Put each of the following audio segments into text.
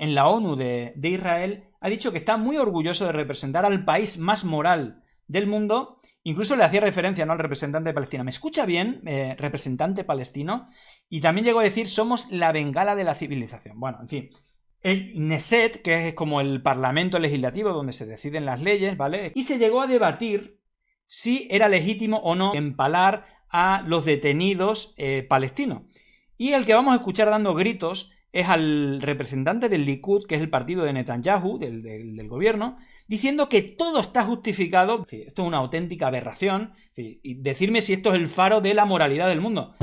en la ONU de Israel ha dicho que está muy orgulloso de representar al país más moral del mundo. Incluso le hacía referencia, ¿no?, al representante de Palestina. ¿Me escucha bien, representante palestino? Y también llegó a decir, somos la bengala de la civilización. Bueno, en fin. El Knesset, que es como el parlamento legislativo donde se deciden las leyes, ¿vale? Y se llegó a debatir si era legítimo o no empalar a los detenidos palestinos. Y el que vamos a escuchar dando gritos es al representante del Likud, que es el partido de Netanyahu, del gobierno, diciendo que todo está justificado. Esto es una auténtica aberración. Y decirme si esto es el faro de la moralidad del mundo.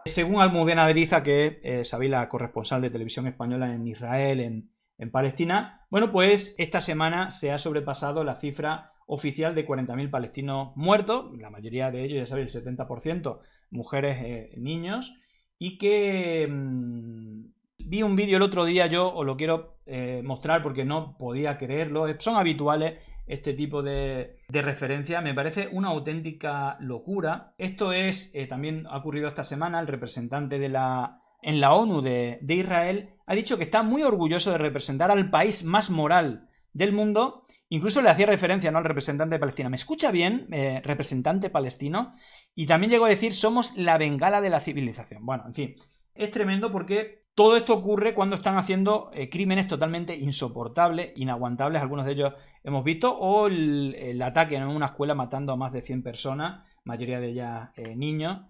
Según Almudena Deriza, que sabéis, la corresponsal de televisión española en Israel, en Palestina, bueno, pues esta semana se ha sobrepasado la cifra oficial de 40.000 palestinos muertos, la mayoría de ellos, ya sabéis, el 70% mujeres, niños, y que vi un vídeo el otro día, yo os lo quiero mostrar porque no podía creerlo. Son habituales este tipo de referencias. Me parece una auténtica locura. Esto es, también ha ocurrido esta semana. El representante en la ONU de Israel ha dicho que está muy orgulloso de representar al país más moral del mundo. Incluso le hacía referencia, ¿no?, al representante de Palestina. ¿Me escucha bien, representante palestino? Y también llegó a decir, somos la bengala de la civilización. Bueno, en fin, es tremendo porque todo esto ocurre cuando están haciendo crímenes totalmente insoportables, inaguantables, algunos de ellos hemos visto, o el ataque en una escuela matando a más de 100 personas, mayoría de ellas niños.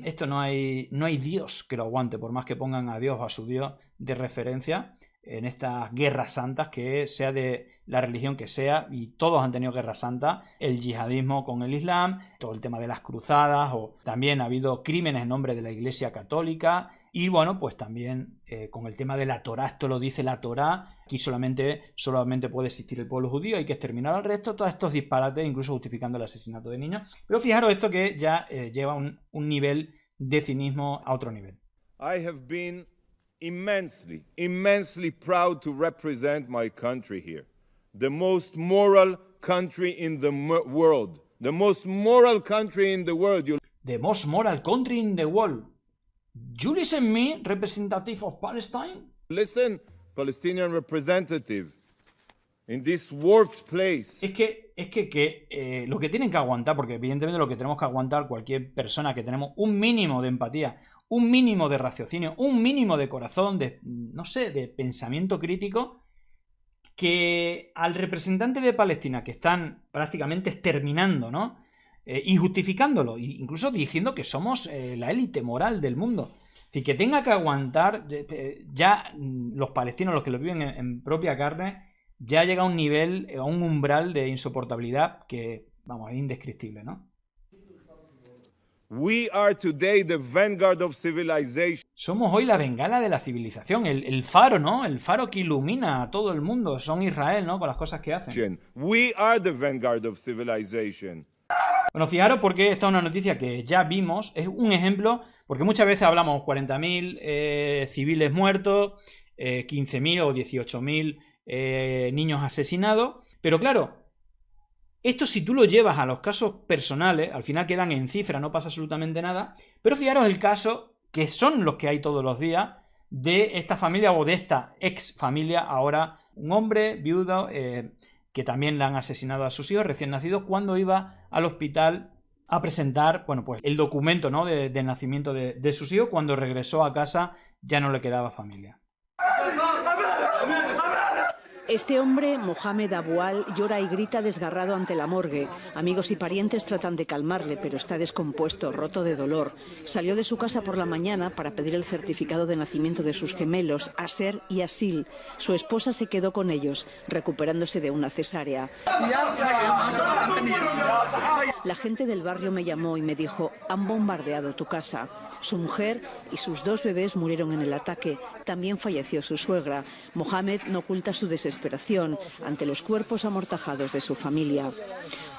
Esto no hay Dios que lo aguante, por más que pongan a Dios o a su Dios de referencia en estas guerras santas, que sea de la religión que sea, y todos han tenido guerras santas, el yihadismo con el Islam, todo el tema de las cruzadas, o también ha habido crímenes en nombre de la Iglesia Católica, y bueno, pues también con el tema de la Torá. Esto lo dice la Torá, aquí solamente puede existir el pueblo judío, hay que exterminar al resto, todos estos disparates, incluso justificando el asesinato de niños. Pero fijaros esto, que ya lleva un nivel de cinismo a otro nivel. I have been immensely proud to represent my country here. The most moral country in the world. The most moral country in the world. The most moral country in the world. You listen me, representative of Palestine? Listen, Palestinian representative. In this warped place. Es que lo que tienen que aguantar, porque evidentemente lo que tenemos que aguantar cualquier persona que tenemos un mínimo de empatía, un mínimo de raciocinio, un mínimo de corazón, de pensamiento crítico, que al representante de Palestina, que están prácticamente exterminando, ¿no?, y justificándolo, incluso diciendo que somos la élite moral del mundo, y que tenga que aguantar ya los palestinos, los que lo viven en propia carne, ya llega a un nivel, a un umbral de insoportabilidad que, vamos, es indescriptible, ¿no? We are today the vanguard of civilization. Somos hoy la bengala de la civilización, el faro, ¿no? El faro que ilumina a todo el mundo. Son Israel, ¿no?, con las cosas que hacen. We are the vanguard of civilization. Bueno, fijaros, porque esta es una noticia que ya vimos, es un ejemplo, porque muchas veces hablamos 40.000 civiles muertos, 15.000 o 18.000 niños asesinados, pero claro, esto si tú lo llevas a los casos personales, al final quedan en cifra, no pasa absolutamente nada, pero fijaros el caso, que son los que hay todos los días, de esta familia o de esta ex familia, ahora un hombre viudo, que también le han asesinado a sus hijos recién nacidos cuando iba al hospital a presentar, bueno, pues el documento, ¿no?, de nacimiento de sus hijos. Cuando regresó a casa ya no le quedaba familia. Este hombre, Mohamed Abual, llora y grita desgarrado ante la morgue. Amigos y parientes tratan de calmarle, pero está descompuesto, roto de dolor. Salió de su casa por la mañana para pedir el certificado de nacimiento de sus gemelos, Aser y Asil. Su esposa se quedó con ellos, recuperándose de una cesárea. La gente del barrio me llamó y me dijo, han bombardeado tu casa. Su mujer y sus 2 bebés murieron en el ataque. También falleció su suegra. Mohamed no oculta su desesperación ante los cuerpos amortajados de su familia.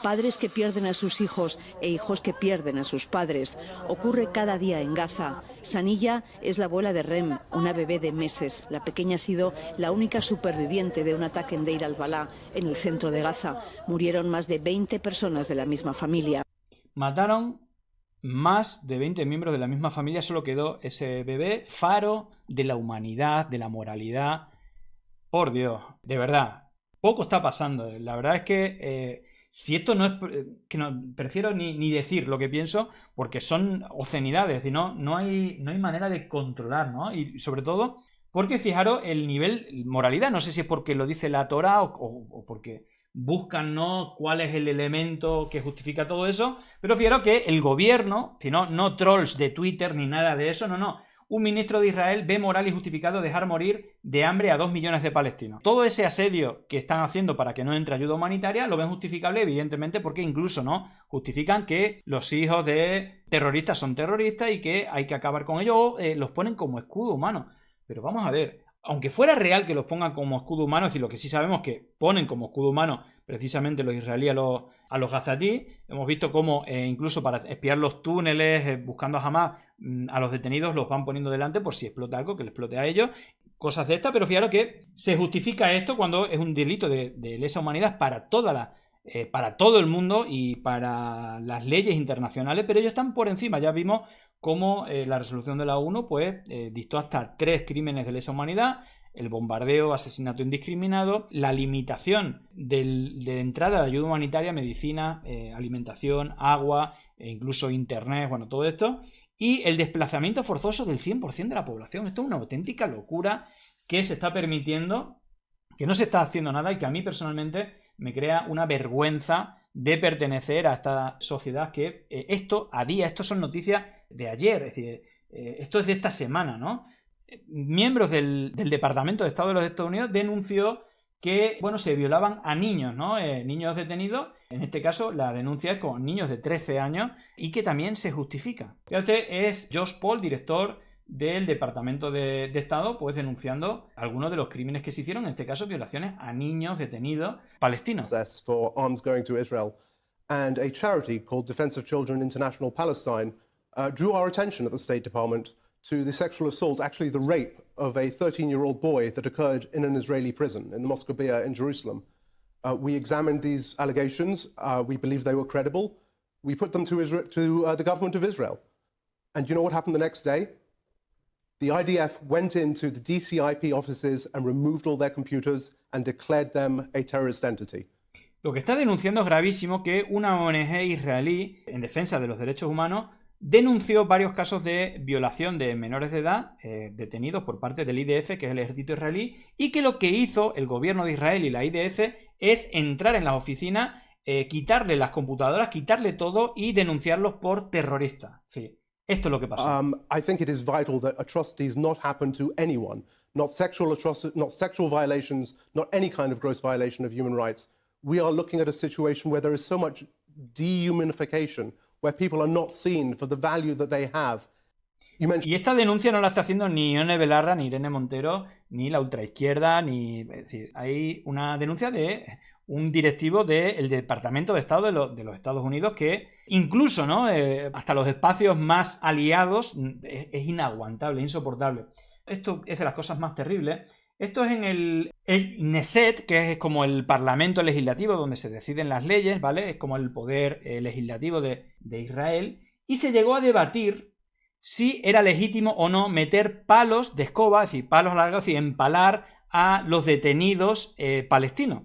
Padres que pierden a sus hijos e hijos que pierden a sus padres. Ocurre cada día en Gaza. Sanilla es la abuela de Rem, una bebé de meses. La pequeña ha sido la única superviviente de un ataque en Deir al-Balá, en el centro de Gaza. Murieron más de 20 personas de la misma familia. Mataron más de 20 miembros de la misma familia, solo quedó ese bebé, faro de la humanidad, de la moralidad. Por Dios, de verdad, poco está pasando. La verdad es que si esto no es... que no, prefiero ni decir lo que pienso, porque son obscenidades, es decir, no hay manera de controlar, ¿no? Y sobre todo, porque fijaros el nivel moralidad, no sé si es porque lo dice la Torá o porque buscan, ¿no?, cuál es el elemento que justifica todo eso, pero fijaros que el gobierno, si no trolls de Twitter ni nada de eso, no. Un ministro de Israel ve moral y justificado dejar morir de hambre a 2 millones de palestinos. Todo ese asedio que están haciendo para que no entre ayuda humanitaria lo ven justificable, evidentemente, porque incluso no justifican que los hijos de terroristas son terroristas y que hay que acabar con ellos, o los ponen como escudo humano. Pero vamos a ver, aunque fuera real que los pongan como escudo humano, es decir, lo que sí sabemos que ponen como escudo humano precisamente los israelíes a los gazatí. Hemos visto cómo incluso para espiar los túneles, buscando a Hamás, a los detenidos los van poniendo delante por si explota algo, que le explote a ellos, cosas de estas, pero fijaros que se justifica esto cuando es un delito de lesa humanidad para todo el mundo y para las leyes internacionales, pero ellos están por encima. Ya vimos cómo la resolución de la ONU pues dictó hasta 3 crímenes de lesa humanidad: el bombardeo, asesinato indiscriminado, la limitación de entrada de ayuda humanitaria, medicina, alimentación, agua, e incluso internet, bueno, todo esto, y el desplazamiento forzoso del 100% de la población. Esto es una auténtica locura que se está permitiendo, que no se está haciendo nada y que a mí personalmente me crea una vergüenza de pertenecer a esta sociedad que esto son noticias de ayer, es decir, esto es de esta semana, ¿no? Miembros del Departamento de Estado de los Estados Unidos denunció que, bueno, se violaban a niños, ¿no? Niños detenidos. En este caso, la denuncia es con niños de 13 años y que también se justifica. Este es Josh Paul, director del Departamento de Estado, pues denunciando algunos de los crímenes que se hicieron, en este caso violaciones a niños detenidos palestinos. For arms going to Israel, and a charity called Defense of Children International Palestine drew our attention at the State Department to the sexual assault, actually the rape of a 13-year-old boy that occurred in an Israeli prison in the Moscovia in Jerusalem. We examined these allegations. We believed they were credible. We put them to the government of Israel. And you know what happened the next day? The IDF went into the DCIP offices and removed all their computers and declared them a terrorist entity. Lo que está denunciando es gravísimo, que una ONG israelí en defensa de los derechos humanos denunció varios casos de violación de menores de edad detenidos por parte del IDF, que es el ejército israelí, y que lo que hizo el gobierno de Israel y la IDF es entrar en las oficinas, quitarle las computadoras, quitarle todo y denunciarlos por terroristas. Sí, esto es lo que pasó. I think it is vital that atrocities not happen to anyone, not sexual violations, not any kind of gross violation of human rights. We are looking at a situation where there is so much dehumanification, where people are not seen for the value that they have. Y esta denuncia no la está haciendo ni Ione Belarra, ni Irene Montero, ni la ultraizquierda, es decir, hay una denuncia de un directivo del Departamento de Estado de los Estados Unidos que incluso, ¿no?, hasta los espacios más aliados es inaguantable, insoportable. Esto es de las cosas más terribles. Esto es en el Knesset, que es como el parlamento legislativo donde se deciden las leyes, ¿vale? Es como el poder legislativo de Israel. Y se llegó a debatir si era legítimo o no meter palos de escoba, es decir, palos largos, y empalar a los detenidos palestinos.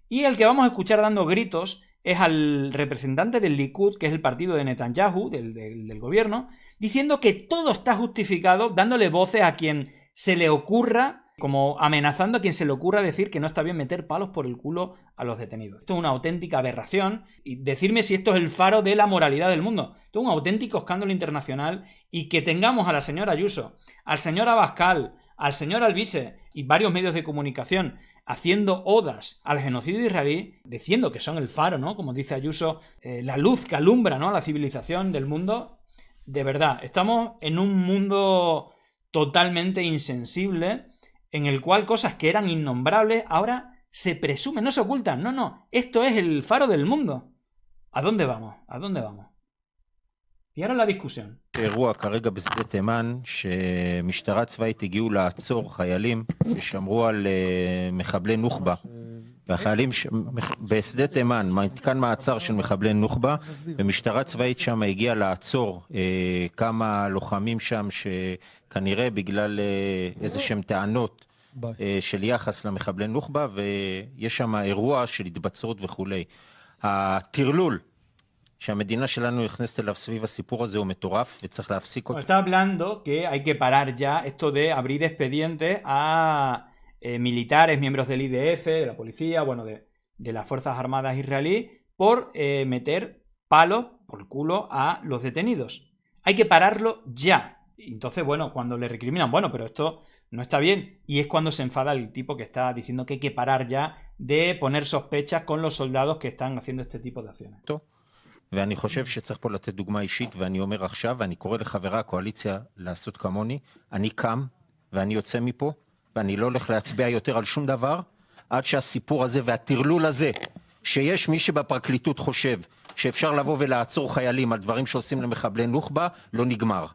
Y el que vamos a escuchar dando gritos es al representante del Likud, que es el partido de Netanyahu, del gobierno, diciendo que todo está justificado, dándole voces a quien se le ocurra, como amenazando a quien se le ocurra decir que no está bien meter palos por el culo a los detenidos. Esto es una auténtica aberración, y decirme si esto es el faro de la moralidad del mundo. Esto es un auténtico escándalo internacional, y que tengamos a la señora Ayuso, al señor Abascal, al señor Alvise y varios medios de comunicación haciendo odas al genocidio israelí, diciendo que son el faro, ¿no?, como dice Ayuso, la luz que alumbra, ¿no?, la civilización del mundo. De verdad, estamos en un mundo totalmente insensible, en el cual cosas que eran innombrables ahora se presumen, no se ocultan. No, esto es el faro del mundo. ¿A dónde vamos? ¿A dónde vamos? Y ahora la discusión. אירוע כרגע בשדה תימן שמשטרה צבאית הגיעו לעצור חיילים ששמרו על מחבלי נוח'בה. והחיילים בשדה תימן, מתקן מעצר של מחבלי נוח'בה, ומשטרה צבאית שם הגיעה לעצור כמה לוחמים שם שכנראה בגלל איזה שהם טענות של יחס למחבלי נוח'בה, ויש שם אירוע של התבצרות וכולי. הטרלול שהמדינה שלנו נכנסת אליו סביב הסיפור הזה הוא מטורף וצריך להפסיק אותו. Está hablando que hay que parar ya esto de abrir expedientes a militares, miembros del IDF, de la policía, bueno, de las Fuerzas Armadas israelíes, por meter palos por el culo a los detenidos. Hay que pararlo ya. Entonces, bueno, cuando le recriminan, bueno, pero esto no está bien, y es cuando se enfada el tipo que está diciendo que hay que parar ya de poner sospechas con los soldados que están haciendo este tipo de acciones. ואני חושב שצריך פה לתת דוגמה אישית, ואני אומר עכשיו, ואני קורא לחברי הקואליציה לעשות כמוני, אני קם ואני יוצא מפה, ואני לא הולך להצביע יותר על שום דבר, עד שהסיפור הזה והטרלול הזה, שיש מי שבפרקליטות חושב שאפשר לבוא ולעצור חיילים על דברים שעושים למחבלי נוח'בה, לא נגמר.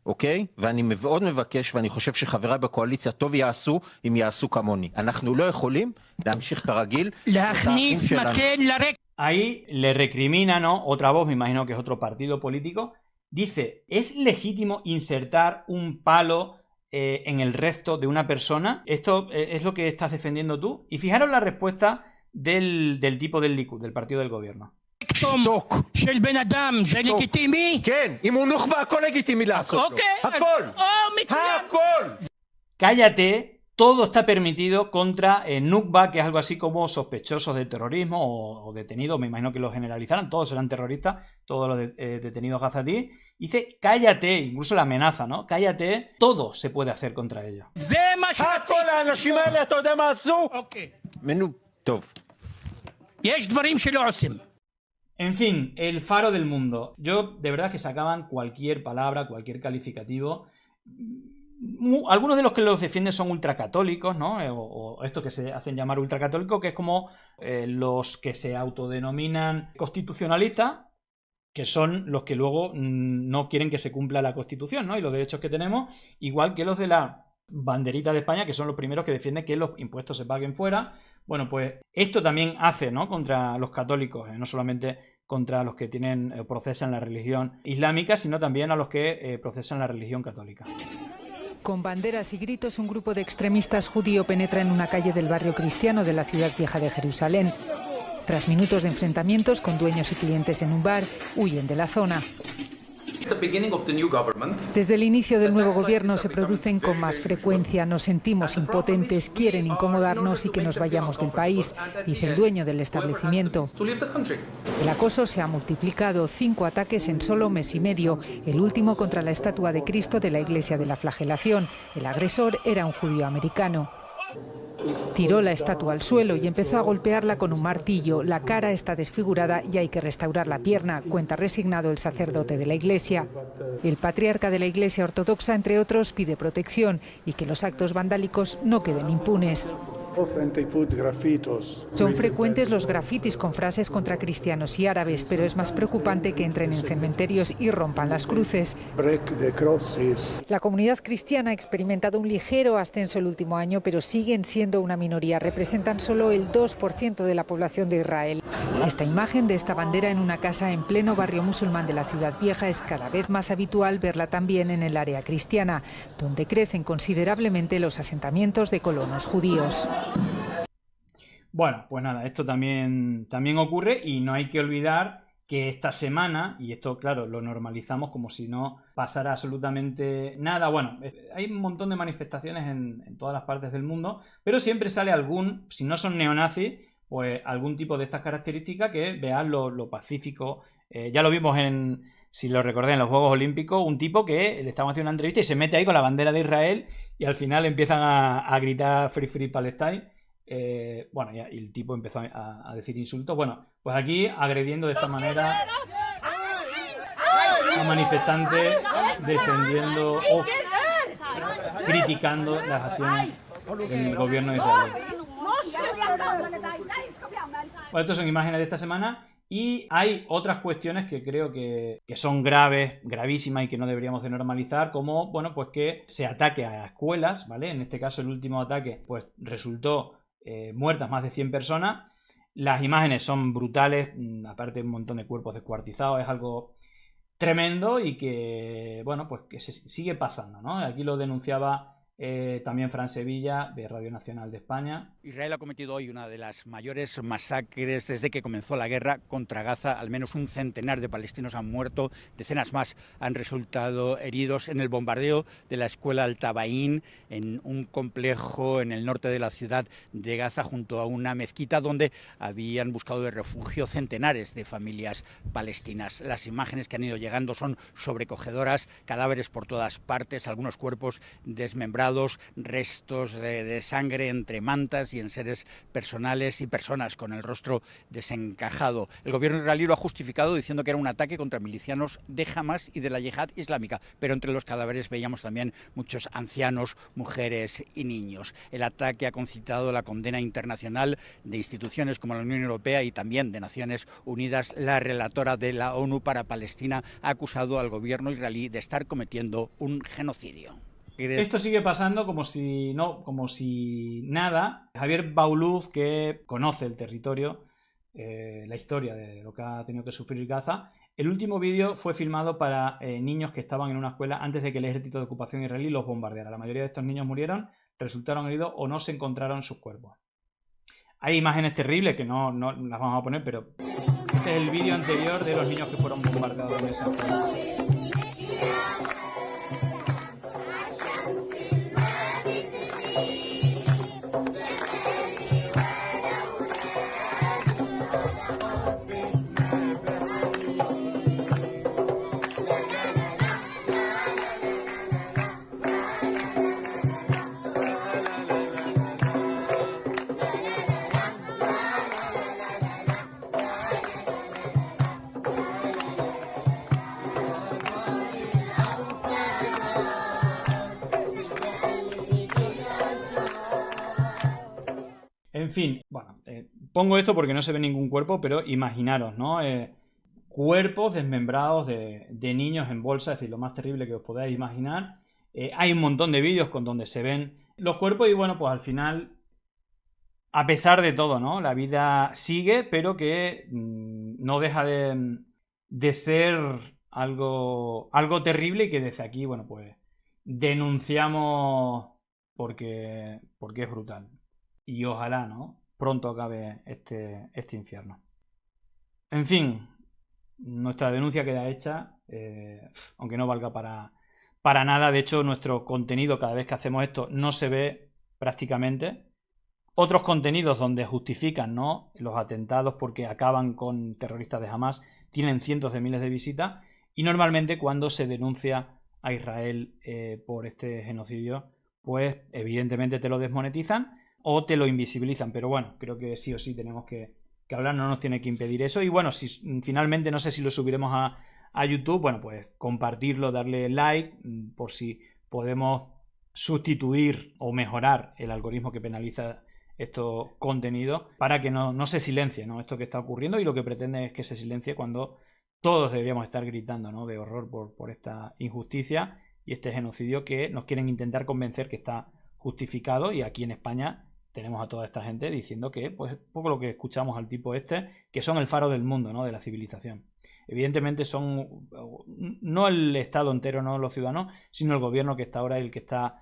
אוקיי? ואני מאוד מבקש, ואני חושב שחבריי בקואליציה טוב יעשו, אם יעשו כמוני. אנחנו לא יכולים להמשיך כרגיל. להכניס מקל לרק. Ahí le recrimina, ¿no? Otra voz, me imagino que es otro partido político. Dice, ¿es legítimo insertar un palo en el resto de una persona? Esto es lo que estás defendiendo tú. Y fijaros la respuesta del tipo del Likud, del partido del gobierno. שתוק. של בן אדם, זה לגיטימי? כן, אם הוא נוח'בה, הכל לגיטימי לעשות לו. אוקיי. הכל. הכל. Cállate. Todo está permitido contra Nukba, que es algo así como sospechosos de terrorismo o detenidos, me imagino que lo generalizarán, todos serán terroristas, todos los detenidos gazatíes. Dice, cállate, incluso la amenaza, ¿no? Cállate, todo se puede hacer contra ellos. זה מה שרציתי. הכל האנשים האלה, אתה יודע מה עשו? אוקיי. טוב. יש דברים שלא עושים. En fin, el faro del mundo. Yo, de verdad que sacaban cualquier palabra, cualquier calificativo. Algunos de los que los defienden son ultracatólicos, ¿no? O estos que se hacen llamar ultracatólicos, que es como los que se autodenominan constitucionalistas, que son los que luego no quieren que se cumpla la Constitución, ¿no? Y los derechos que tenemos, igual que los de la banderita de España, que son los primeros que defienden que los impuestos se paguen fuera. Bueno, pues esto también hace, ¿no? Contra los católicos, no solamente contra los que procesan la religión islámica, sino también a los que procesan la religión católica. Con banderas y gritos, un grupo de extremistas judío penetra en una calle del barrio cristiano de la ciudad vieja de Jerusalén. Tras minutos de enfrentamientos con dueños y clientes en un bar, huyen de la zona. Desde el inicio del nuevo gobierno se producen con más frecuencia. Nos sentimos impotentes, quieren incomodarnos y que nos vayamos del país, dice el dueño del establecimiento. El acoso se ha multiplicado, 5 ataques en solo mes y medio, el último contra la estatua de Cristo de la Iglesia de la Flagelación. El agresor era un judío americano. Tiró la estatua al suelo y empezó a golpearla con un martillo. La cara está desfigurada y hay que restaurar la pierna, cuenta resignado el sacerdote de la Iglesia. El patriarca de la Iglesia ortodoxa, entre otros, pide protección y que los actos vandálicos no queden impunes. Son frecuentes los grafitis con frases contra cristianos y árabes, pero es más preocupante que entren en cementerios y rompan las cruces. La comunidad cristiana ha experimentado un ligero ascenso el último año, pero siguen siendo una minoría. Representan solo el 2% de la población de Israel. Esta imagen de esta bandera en una casa en pleno barrio musulmán de la ciudad vieja es cada vez más habitual verla también en el área cristiana, donde crecen considerablemente los asentamientos de colonos judíos. Bueno, pues nada, esto también ocurre y no hay que olvidar que esta semana, y esto claro, lo normalizamos como si no pasara absolutamente nada. Bueno, hay un montón de manifestaciones en todas las partes del mundo, pero siempre sale algún, si no son neonazis, pues algún tipo de estas características que vean lo pacífico. Ya lo vimos si lo recordé, en los Juegos Olímpicos, un tipo que le estaban haciendo una entrevista y se mete ahí con la bandera de Israel y al final empiezan a gritar Free Free Palestine. Bueno, y el tipo empezó a decir insultos. Bueno, pues aquí agrediendo de esta manera a manifestantes, defendiendo o criticando las acciones del gobierno de Israel. Bueno, estas son imágenes de esta semana. Y hay otras cuestiones que creo que son graves, gravísimas y que no deberíamos de normalizar, como, bueno, pues que se ataque a escuelas, ¿vale? En este caso el último ataque, pues resultó muertas más de 100 personas. Las imágenes son brutales, aparte de un montón de cuerpos descuartizados, es algo tremendo y que, bueno, pues que se sigue pasando, ¿no? Aquí lo denunciaba también Fran Sevilla, de Radio Nacional de España. Israel ha cometido hoy una de las mayores masacres desde que comenzó la guerra contra Gaza. Al menos un centenar de palestinos han muerto, decenas más han resultado heridos en el bombardeo de la escuela Al-Tabaín, en un complejo en el norte de la ciudad de Gaza, junto a una mezquita donde habían buscado de refugio centenares de familias palestinas. Las imágenes que han ido llegando son sobrecogedoras, cadáveres por todas partes, algunos cuerpos desmembrados, restos de sangre entre mantas y en seres personales y personas con el rostro desencajado. El gobierno israelí lo ha justificado diciendo que era un ataque contra milicianos de Hamas y de la Yihad Islámica, pero entre los cadáveres veíamos también muchos ancianos, mujeres y niños. El ataque ha concitado la condena internacional de instituciones como la Unión Europea y también de Naciones Unidas. La relatora de la ONU para Palestina ha acusado al gobierno israelí de estar cometiendo un genocidio. Esto sigue pasando como si nada. Javier Bauluz, que conoce el territorio, la historia de lo que ha tenido que sufrir Gaza, el último vídeo fue filmado para niños que estaban en una escuela antes de que el ejército de ocupación israelí los bombardeara. La mayoría de estos niños murieron, resultaron heridos o no se encontraron sus cuerpos. Hay imágenes terribles que no las vamos a poner, pero este es el vídeo anterior de los niños que fueron bombardeados en esa escuela. En fin, bueno, pongo esto porque no se ve ningún cuerpo, pero imaginaros, ¿no? Cuerpos desmembrados de niños en bolsa, es decir, lo más terrible que os podáis imaginar. Hay un montón de vídeos con donde se ven los cuerpos y bueno, pues al final, a pesar de todo, ¿no? La vida sigue, pero que no deja de ser algo terrible y que desde aquí, bueno, pues denunciamos porque es brutal. Y ojalá, ¿no?, pronto acabe este infierno. En fin, nuestra denuncia queda hecha, aunque no valga para nada. De hecho, nuestro contenido, cada vez que hacemos esto, no se ve prácticamente. Otros contenidos donde justifican, ¿no?, los atentados porque acaban con terroristas de Hamas tienen cientos de miles de visitas. Y normalmente cuando se denuncia a Israel por este genocidio, pues evidentemente te lo desmonetizan o te lo invisibilizan, pero bueno, creo que sí o sí tenemos que hablar, no nos tiene que impedir eso. Y bueno, si finalmente, no sé si lo subiremos a YouTube, bueno, pues compartirlo, darle like, por si podemos sustituir o mejorar el algoritmo que penaliza estos contenidos para que no se silencie, ¿no?, esto que está ocurriendo, y lo que pretende es que se silencie cuando todos deberíamos estar gritando, ¿no?, de horror por esta injusticia y este genocidio que nos quieren intentar convencer que está justificado. Y aquí en España tenemos a toda esta gente diciendo que, pues, poco lo que escuchamos al tipo que son el faro del mundo, ¿no?, de la civilización. Evidentemente son no el Estado entero, no los ciudadanos, sino el gobierno que está ahora y el que está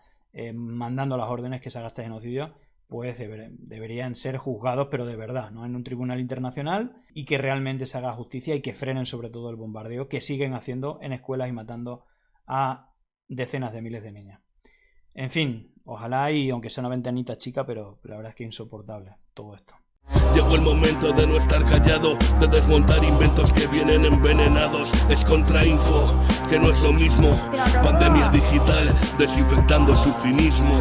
mandando las órdenes que se haga este genocidio, pues deberían ser juzgados, pero de verdad, ¿no?, en un tribunal internacional, y que realmente se haga justicia y que frenen sobre todo el bombardeo que siguen haciendo en escuelas y matando a decenas de miles de niñas. En fin, ojalá, y aunque sea una ventanita chica, pero la verdad es que es insoportable todo esto. Llegó el momento de no estar callado, de desmontar inventos que vienen envenenados. Es contrainfo, que no es lo mismo. Pandemia digital, desinfectando su cinismo.